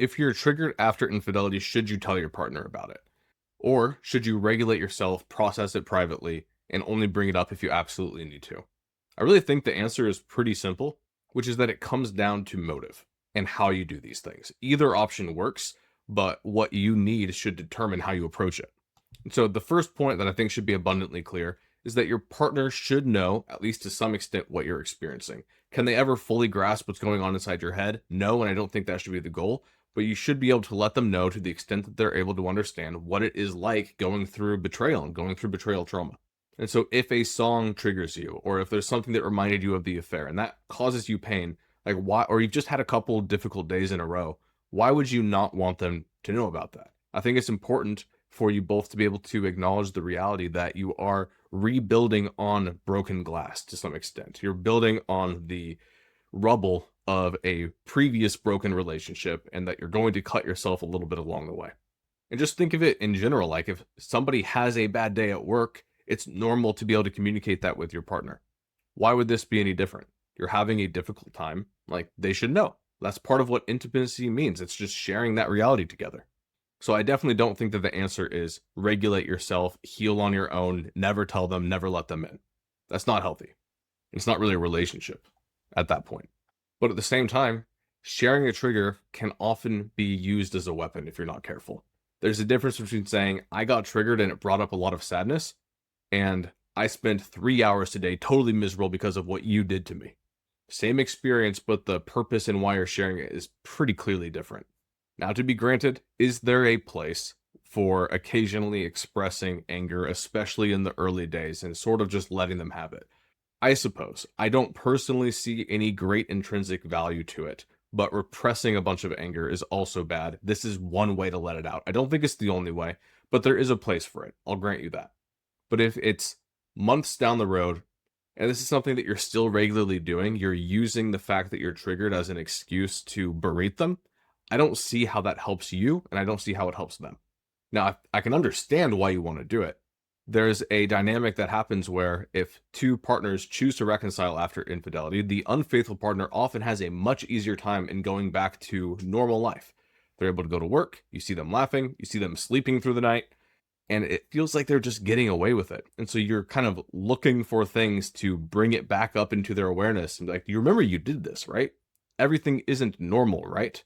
if you're triggered after infidelity, should you tell your partner about it? Or should you regulate yourself, process it privately, and only bring it up if you absolutely need to? I really think the answer is pretty simple, which is that it comes down to motive and how you do these things. Either option works, but what you need should determine how you approach it. And so the first point that I think should be abundantly clear is that your partner should know, at least to some extent, what you're experiencing. Can they ever fully grasp what's going on inside your head? No, and I don't think that should be the goal, but you should be able to let them know to the extent that they're able to understand what it is like going through betrayal and going through betrayal trauma. And so if a song triggers you, or if there's something that reminded you of the affair and that causes you pain, like why, or you've just had a couple difficult days in a row, why would you not want them to know about that? I think it's important for you both to be able to acknowledge the reality that you are rebuilding on broken glass to some extent. You're building on the rubble of a previous broken relationship, and that you're going to cut yourself a little bit along the way. And just think of it in general, like if somebody has a bad day at work, it's normal to be able to communicate that with your partner. Why would this be any different? You're having a difficult time, like they should know. That's part of what intimacy means. It's just sharing that reality together. So I definitely don't think that the answer is regulate yourself, heal on your own, never tell them, never let them in. That's not healthy. It's not really a relationship at that point. But at the same time, sharing a trigger can often be used as a weapon if you're not careful. There's a difference between saying, I got triggered and it brought up a lot of sadness, and I spent 3 hours today totally miserable because of what you did to me. Same experience, but the purpose and why you're sharing it is pretty clearly different. Now, to be granted, is there a place for occasionally expressing anger, especially in the early days, and sort of just letting them have it? I suppose. I don't personally see any great intrinsic value to it, but repressing a bunch of anger is also bad. This is one way to let it out. I don't think it's the only way, but there is a place for it. I'll grant you that. But if it's months down the road, and this is something that you're still regularly doing, you're using the fact that you're triggered as an excuse to berate them, I don't see how that helps you, and I don't see how it helps them. Now, I can understand why you want to do it. There's a dynamic that happens where if two partners choose to reconcile after infidelity, the unfaithful partner often has a much easier time in going back to normal life. They're able to go to work, you see them laughing, you see them sleeping through the night, and it feels like they're just getting away with it. And so you're kind of looking for things to bring it back up into their awareness. And like, you remember you did this, right? Everything isn't normal, right?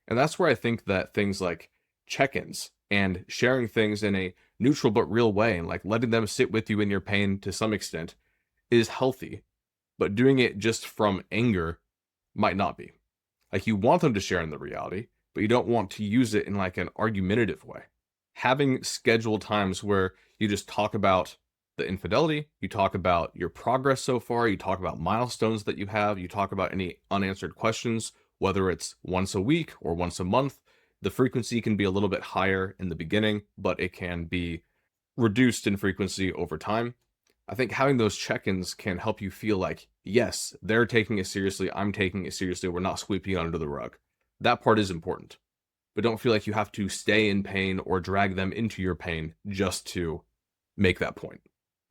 And that's where I think that things like check-ins and sharing things in a neutral but real way, and like letting them sit with you in your pain to some extent, is healthy. But doing it just from anger might not be. Like, you want them to share in the reality, but you don't want to use it in like an argumentative way. Having scheduled times where you just talk about the infidelity, you talk about your progress so far, you talk about milestones that you have, you talk about any unanswered questions, whether it's once a week or once a month. The frequency can be a little bit higher in the beginning, but it can be reduced in frequency over time. I think having those check-ins can help you feel like, yes, they're taking it seriously, I'm taking it seriously, we're not sweeping it under the rug. That part is important. But don't feel like you have to stay in pain or drag them into your pain just to make that point.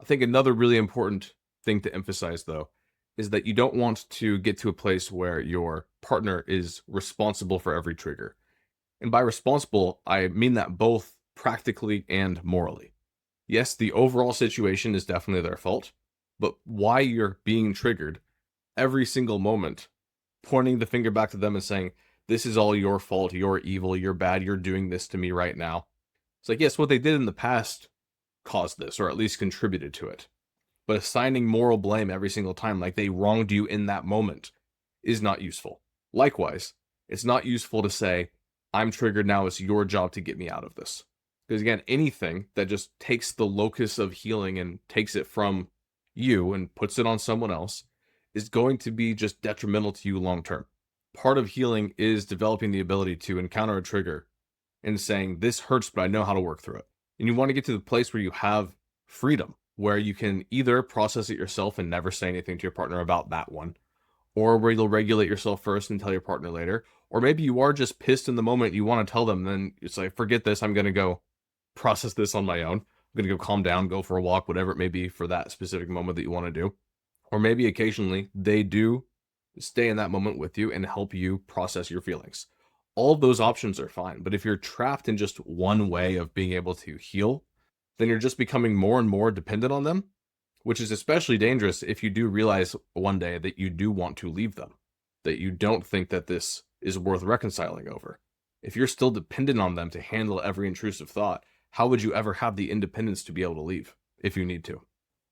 I think another really important thing to emphasize, though, is that you don't want to get to a place where your partner is responsible for every trigger. And by responsible, I mean that both practically and morally. Yes, the overall situation is definitely their fault, but why you're being triggered every single moment, pointing the finger back to them and saying, this is all your fault, you're evil, you're bad, you're doing this to me right now. It's like, yes, what they did in the past caused this, or at least contributed to it. But assigning moral blame every single time, like they wronged you in that moment, is not useful. Likewise, it's not useful to say, I'm triggered now, it's your job to get me out of this. Because again, anything that just takes the locus of healing and takes it from you and puts it on someone else is going to be just detrimental to you long term. Part of healing is developing the ability to encounter a trigger and saying, this hurts, but I know how to work through it. And you want to get to the place where you have freedom, where you can either process it yourself and never say anything to your partner about that one, or where you'll regulate yourself first and tell your partner later. Or maybe you are just pissed in the moment, you want to tell them, then it's like, forget this, I'm going to go process this on my own. I'm going to go calm down, go for a walk, whatever it may be for that specific moment that you want to do. Or maybe occasionally they do stay in that moment with you and help you process your feelings. All of those options are fine. But if you're trapped in just one way of being able to heal, then you're just becoming more and more dependent on them, which is especially dangerous if you do realize one day that you do want to leave them, that you don't think that this is worth reconciling over. If you're still dependent on them to handle every intrusive thought, how would you ever have the independence to be able to leave if you need to?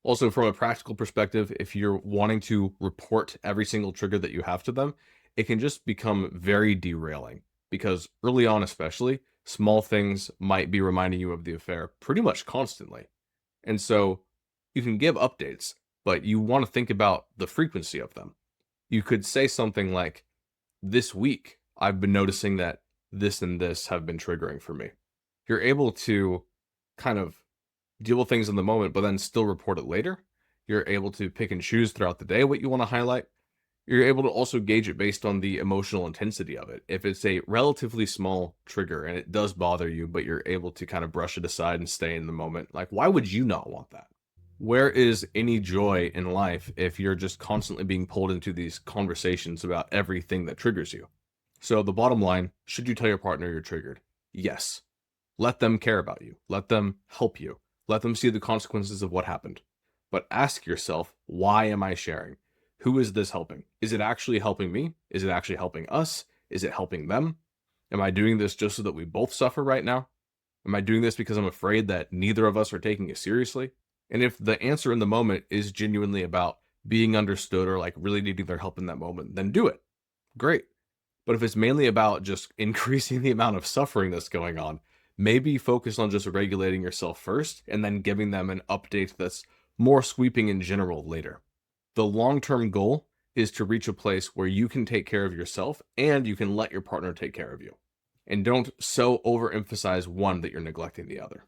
Also, from a practical perspective, if you're wanting to report every single trigger that you have to them, it can just become very derailing because early on, especially, small things might be reminding you of the affair pretty much constantly. And so you can give updates, but you want to think about the frequency of them. You could say something like, this week, I've been noticing that this and this have been triggering for me. You're able to kind of deal with things in the moment, but then still report it later. You're able to pick and choose throughout the day what you want to highlight. You're able to also gauge it based on the emotional intensity of it. If it's a relatively small trigger and it does bother you, but you're able to kind of brush it aside and stay in the moment, like, why would you not want that? Where is any joy in life if you're just constantly being pulled into these conversations about everything that triggers you? So the bottom line, should you tell your partner you're triggered? Yes. Let them care about you. Let them help you. Let them see the consequences of what happened. But ask yourself, why am I sharing? Who is this helping? Is it actually helping me? Is it actually helping us? Is it helping them? Am I doing this just so that we both suffer right now? Am I doing this because I'm afraid that neither of us are taking it seriously? And if the answer in the moment is genuinely about being understood or like really needing their help in that moment, then do it. Great. But if it's mainly about just increasing the amount of suffering that's going on, maybe focus on just regulating yourself first and then giving them an update that's more sweeping in general later. The long-term goal is to reach a place where you can take care of yourself and you can let your partner take care of you. And don't so overemphasize one that you're neglecting the other.